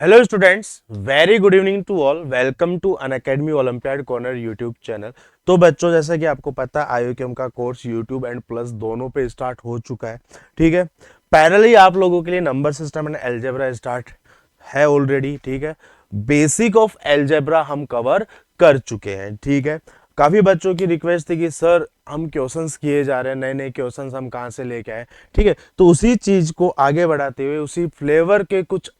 Hello students, very good evening to all. Welcome to Unacademy olympiad corner YouTube channel. तो बच्चों, जैसा कि आपको पता है, आईओकेएम का कोर्स यूट्यूब एंड प्लस दोनों पे स्टार्ट हो चुका है। ठीक है, पैरेलली आप लोगों के लिए number system and algebra start है ऑलरेडी। ठीक है, बेसिक ऑफ अलजेब्रा हम कवर कर चुके हैं। ठीक है, काफी बच्चों की रिक्वेस्ट थी कि सर हम क्वेश्चंस किए जा रहे हैं, नए नए क्वेश्चंस हम कहाँ से लेके आए। ठीक है, तो उसी चीज को आगे बढ़ाते हुए उसी फ्लेवर के कुछ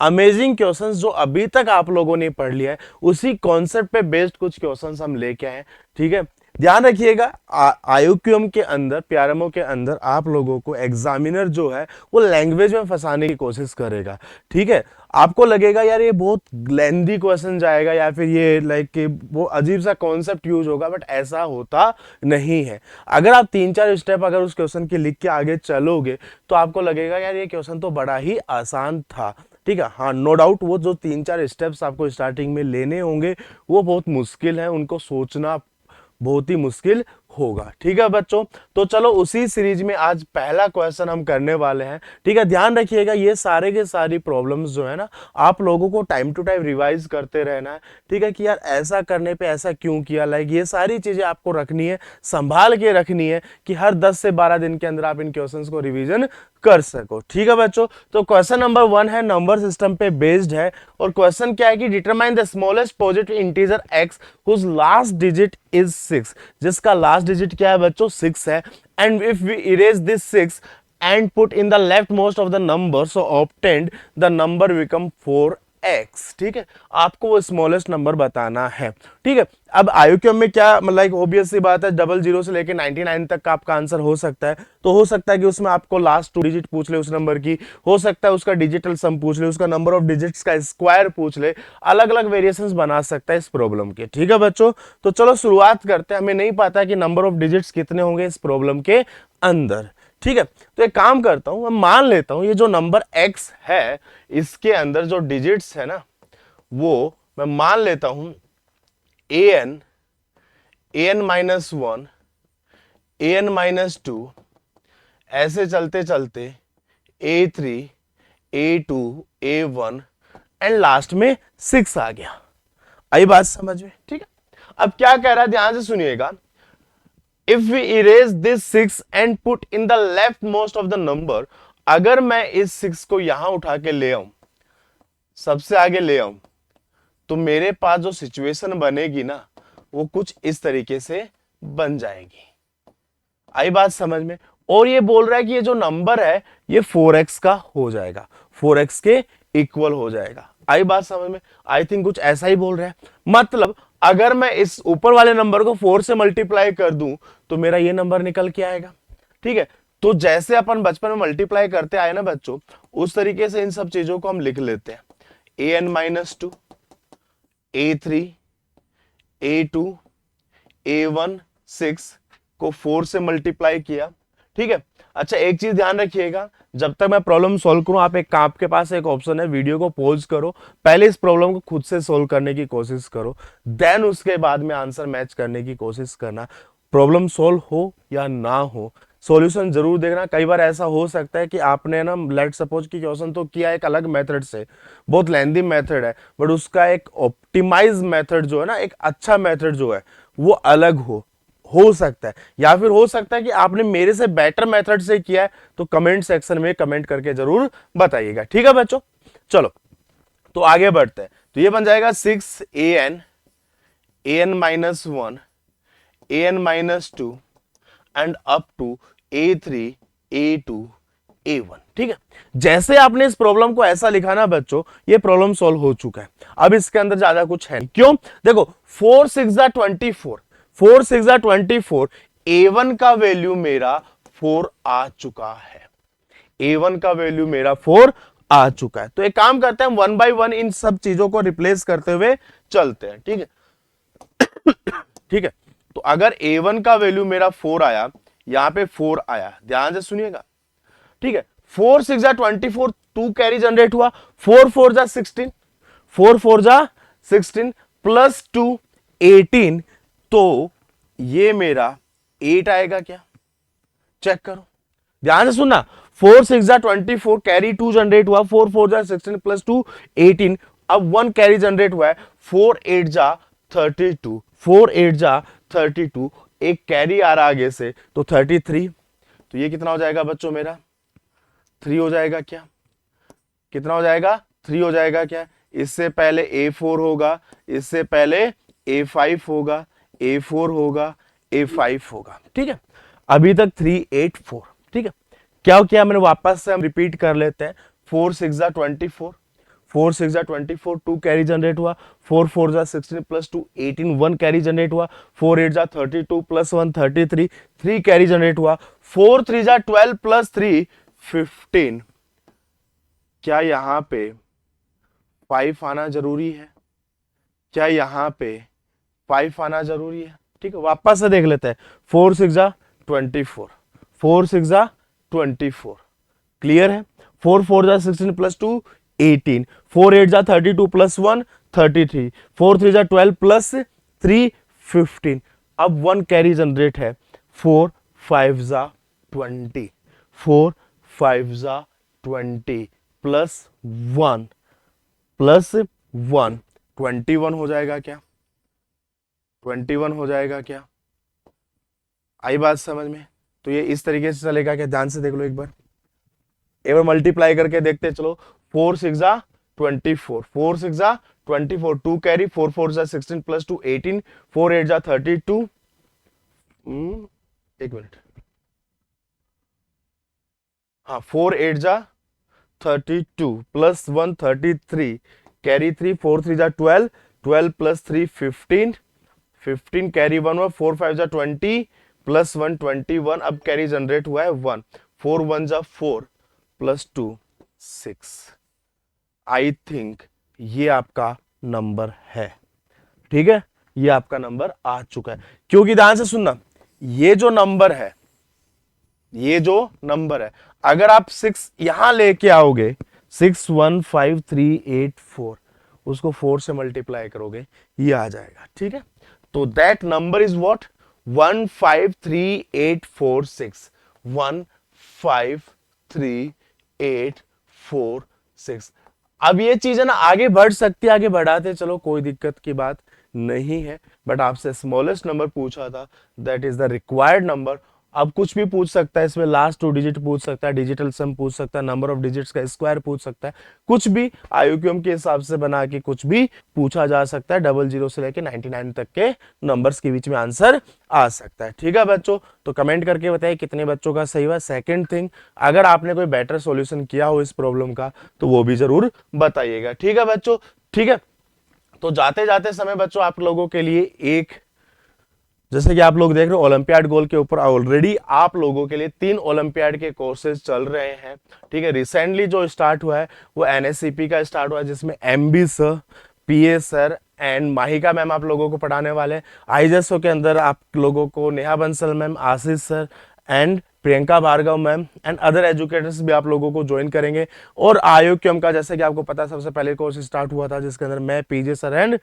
अमेजिंग क्वेश्चंस जो अभी तक आप लोगों ने पढ़ लिया है, उसी कॉन्सेप्ट पे बेस्ड कुछ क्वेश्चंस हम लेके आए। ठीक है, ध्यान रखिएगा, आईओक्यूएम के अंदर, पीआरएमओ के अंदर आप लोगों को एग्जामिनर जो है वो लैंग्वेज में फंसाने की कोशिश करेगा। ठीक है, आपको लगेगा यार ये बहुत लेंदी क्वेश्चन जाएगा या फिर ये लाइक वो अजीब सा कॉन्सेप्ट यूज होगा, बट ऐसा होता नहीं है। अगर आप 3-4 स्टेप अगर उस क्वेश्चन के लिख के आगे चलोगे तो आपको लगेगा यार ये क्वेश्चन तो बड़ा ही आसान था। ठीक है, हाँ, नो डाउट वो जो 3-4 स्टेप्स आपको स्टार्टिंग में लेने होंगे वो बहुत मुश्किल है, उनको सोचना बहुत ही मुश्किल होगा। ठीक है बच्चों, तो चलो उसी सीरीज में आज पहला क्वेश्चन हम करने वाले हैं। ठीक है, ध्यान रखिएगा, ये सारे के सारी प्रॉब्लम्स जो है ना, आप लोगों को टाइम टू टाइम रिवाइज करते रहना है। ठीक है, कि यार ऐसा करने पे ऐसा क्यों किया, लाइक ये सारी चीजें आपको रखनी है, संभाल के रखनी है कि हर 10 से 12 दिन के अंदर आप इन क्वेश्चंस को रिवीजन कर सको। ठीक है बच्चों, तो क्वेश्चन नंबर 1 है, नंबर सिस्टम पे बेस्ड है, और क्वेश्चन क्या है कि determine the smallest positive integer x whose लास्ट डिजिट इज 6, जिसका लास्ट डिजिट क्या है बच्चों, 6 है। And if we erase this 6 and put in the leftmost of the number, so obtained the number become 4x। ठीक है, आपको वो स्मॉलेस्ट नंबर बताना है। ठीक है, अब आईओक्यूएम में क्या मतलब ऑब्वियस सी बात है, 00 से लेके 99 तक का आपका आंसर हो सकता है। तो हो सकता है कि उसमें आपको लास्ट 2 डिजिट पूछ ले उस नंबर की, हो सकता है उसका डिजिटल सम पूछ ले, उसका नंबर ऑफ डिजिट्स का स्क्वायर पूछ ले, अलग अलग वेरिएशंस बना सकता है इस प्रॉब्लम के। ठीक है बच्चों, तो चलो शुरुआत करते हैं। हमें नहीं पता कि नंबर ऑफ डिजिट्स कितने होंगे इस प्रॉब्लम के अंदर। ठीक है, तो एक काम करता हूं, मैं मान लेता हूं ये जो नंबर x है इसके अंदर जो डिजिट्स है ना, वो मैं मान लेता हूं an -1 an-2, ऐसे चलते चलते a3 a2 a1 and last में 6 आ गया। आई बात समझ में? ठीक है, अब क्या कह रहा है ध्यान से सुनिएगा। If we erase this 6 and put in the leftmost of the number, अगर मैं इस 6 को यहां उठा के ले आऊं, सबसे आगे ले आऊं, तो मेरे पास जो सिचुएशन बनेगी ना वो कुछ इस तरीके से बन जाएगी। आई बात समझ में? और ये बोल रहा है कि ये जो नंबर है ये 4x का हो जाएगा, 4x के इक्वल हो जाएगा। आई बात समझ में? आई थिंक कुछ ऐसा ही बोल रहा है। मतलब अगर मैं इस ऊपर वाले नंबर को 4 से मल्टीप्लाई कर दूं तो मेरा ये नंबर निकल के आएगा। ठीक है, तो जैसे अपन बचपन में मल्टीप्लाई करते आए ना बच्चों, उस तरीके से इन सब चीजों को हम लिख लेते हैं। an-2 a3 a2 a1 6 को 4 से मल्टीप्लाई किया। ठीक है, अच्छा एक चीज ध्यान रखिएगा, जब तक मैं प्रॉब्लम सॉल्व करूं, आपके पास एक ऑप्शन है, वीडियो को पॉज करो, पहले इस प्रॉब्लम को खुद से सॉल्व करने की कोशिश करो, देन उसके बाद में आंसर मैच करने की कोशिश करना। प्रॉब्लम सॉल्व हो या ना हो, सॉल्यूशन जरूर देखना। कई बार ऐसा हो सकता है कि आपने ना लेट सपोज की क्वेश्चन तो किया एक अलग मेथड से, बहुत लेंदी मेथड है, बट उसका एक ऑप्टिमाइज मेथड जो है ना, एक अच्छा मेथड जो है वो अलग हो सकता है, या फिर हो सकता है कि आपने मेरे से बेटर मेथड से किया है। तो कमेंट सेक्शन में कमेंट करके जरूर बताइएगा। ठीक है बच्चों, चलो तो आगे बढ़ते हैं। तो ये बन जाएगा 6an an-1 an-2 and up to a3 a2 a1। ठीक है, जैसे आपने इस प्रॉब्लम को ऐसा लिखा ना बच्चों, ये प्रॉब्लम सॉल्व हो चुका है। अब इसके अंदर ज्यादा कुछ है, क्यों? देखो 4 6 24, 4 6 24, a1 का वैल्यू मेरा 4 आ चुका है, a1 का वैल्यू मेरा 4 आ चुका है। तो एक काम करते हैं, 1 बाय 1 इन सब चीजों को रिप्लेस करते हुए चलते हैं। ठीक है, ठीक है, तो अगर a1 का वैल्यू मेरा 4 आया, यहां पे 4 आया, ध्यान से सुनिएगा। ठीक है, 4 6 24, 2 कैरी जनरेट हुआ, 4 4 16, 4 4 16 प्लस 2 18, तो ये मेरा 8 आएगा क्या? चेक करो, ध्यान से सुनना। 4 6 जा 24, कैरी 2 जनरेट हुआ, 4 4 जा 16 प्लस 2 18। अब 1 कैरी जनरेट हुआ है, 4 8 जा 32, 4 8 जा 32, एक कैरी आ रहा आगे से तो 33। तो ये कितना हो जाएगा बच्चों मेरा 3 हो जाएगा क्या, कितना हो जाएगा 3 हो जाएगा क्या। इससे पहले A4 होगा, इससे पहले A5 होगा, A4 होगा, A5 होगा, ठीक है। अभी तक 3 8 4, ठीक है। क्या किया मैंने, वापस से हम रिपीट कर लेते हैं। 4 6 जा 24, 4 6 जा 24, 2 कैरी जनरेट हुआ, 4 4 जा 16 प्लस 2 18, 1 कैरी जनरेट हुआ, 4 8 जा 32 प्लस 1 33, 3 कैरी जनरेट हुआ, 4 3 जा 12 प्लस 3 15। क्या यहां पे 5 आना जरूरी है, क्या यहां पे 5 आना जरूरी है, ठीक है। वापस से देख लेते हैं। 4 6 जा 24, 4 6 जा 24, क्लियर है। 4 4 जा 16 प्लस 2 18, 4 8 जा 32 प्लस 1 33, 4 3 जा 12 प्लस 3 15। अब 1 कैरी जनरेट है, 4 5 जा 20, 4 5 जा 20 प्लस 1 प्लस 1 21 हो जाएगा क्या, 21 हो जाएगा क्या, आई बात समझ में। तो ये इस तरीके से चलेगा क्या, ध्यान से देख लो एक बार मल्टीप्लाई करके देखते चलो। 4 6 जा 24, 4 6 जा 24, 2 कैरी, 4 4 जा 16 प्लस 2 18, 4 8 जा 32, एक मिनट, हाँ 4 8 जा 32 प्लस 1 33, कैरी 3, 4 3 जा 12, 12 प्लस 3 15, 15 कैरी 1 हुआ, 4 5 जा 20 प्लस 1 21। अब कैरी जनरेट हुआ है 1, 4 1 जा 4 प्लस 2 6। आई थिंक ये आपका नंबर है, ठीक है, ये आपका नंबर आ चुका है। क्योंकि ध्यान से सुनना, ये जो नंबर है, ये जो नंबर है, अगर आप 6 यहां लेके आओगे, 6 1 5 3 8 4, उसको 4 से मल्टीप्लाई करोगे, ये आ जाएगा, ठीक है। तो दैट नंबर इज व्हाट 1 5 3 8 4 6, 1 5 3 8 4 6। अब ये चीज है ना आगे बढ़ सकती है, आगे बढ़ाते चलो, कोई दिक्कत की बात नहीं है। बट आपसे स्मॉलेस्ट नंबर पूछा था, that is the required number. अब कुछ भी पूछ सकता है इसमें, लास्ट 2 डिजिट पूछ सकता है, डिजिटल सम पूछ सकता है, नंबर ऑफ डिजिट्स का स्क्वायर पूछ सकता है, कुछ भी आईक्यूएम के हिसाब से बना के कुछ भी पूछा जा सकता है। 00 से लेके 99 तक के नंबर्स के बीच में आंसर आ सकता है, ठीक है बच्चों। तो कमेंट करके बताइए कितने बच्चों का सही हुआ। सेकंड थिंग, अगर आपने कोई बेटर सॉल्यूशन किया हो इस प्रॉब्लम का तो वो भी जरूर बताइएगा, ठीक है बच्चों, ठीक है। तो जाते जाते समय बच्चों आप लोगों के लिए एक, जैसे कि आप लोग देख रहे हो ओलंपियाड गोल के ऊपर ऑलरेडी आप लोगों के लिए 3 ओलंपियाड के कोर्सेज चल रहे हैं, ठीक है। रिसेंटली जो स्टार्ट हुआ है वो एनएससीपी का स्टार्ट हुआ है, जिसमें MB sir, PA sir and Mahika ma'am आप लोगों को पढ़ाने वाले हैं। आईजेएसओ के अंदर आप लोगों को Neha Bansal ma'am, Ashish sir and Priyanka Bhargava ma'am and other educators भी आप लोगों को ज्वाइन करेंगे। और आईक्यूएम का जैसे कि आपको पता है सबसे पहले कोर्स स्टार्ट हुआ था, जिसके अंदर मैं, पीजे सर एंड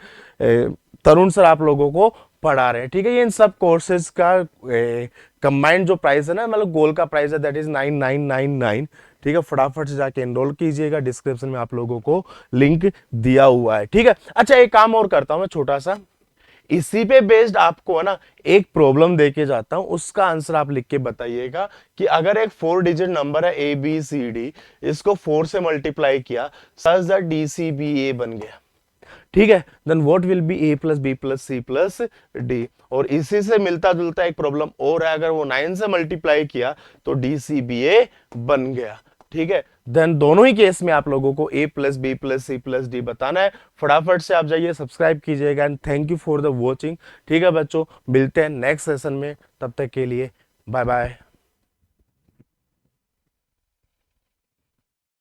तरुण सर आप लोगों को पढ़ा रहे हैं, ठीक है। ये इन सब कोर्सेज का कंबाइंड जो प्राइस है ना, मतलब गोल का प्राइस है, दैट इज 9999, ठीक है। फटाफट से जाके एनरोल कीजिएगा, डिस्क्रिप्शन में आप लोगों को लिंक दिया हुआ है, ठीक है। अच्छा एक काम और करता हूं मैं छोटा सा, इसी पे बेस्ड आपको है ना एक प्रॉब्लम देके जाता हूं, उसका आंसर आप लिख के बताइएगा कि अगर एक 4 डिजिट नंबर है ए बी सी डी, इसको 4 से मल्टीप्लाई किया, such that D C B A बन गया, ठीक है। Then what will be A plus B plus C plus D. और इसी से मिलता जुलता एक प्रॉब्लम और है, अगर वो 9 से मल्टीप्लाई किया तो डी सी बी ए बन गया, ठीक है। देन दोनों ही केस में आप लोगों को A plus B plus C plus D बताना है। फटाफट से आप जाइए, सब्सक्राइब कीजिएगा and thank you for the watching, ठीक है बच्चों। मिलते हैं नेक्स्ट सेशन में, तब तक के लिए बाय बाय।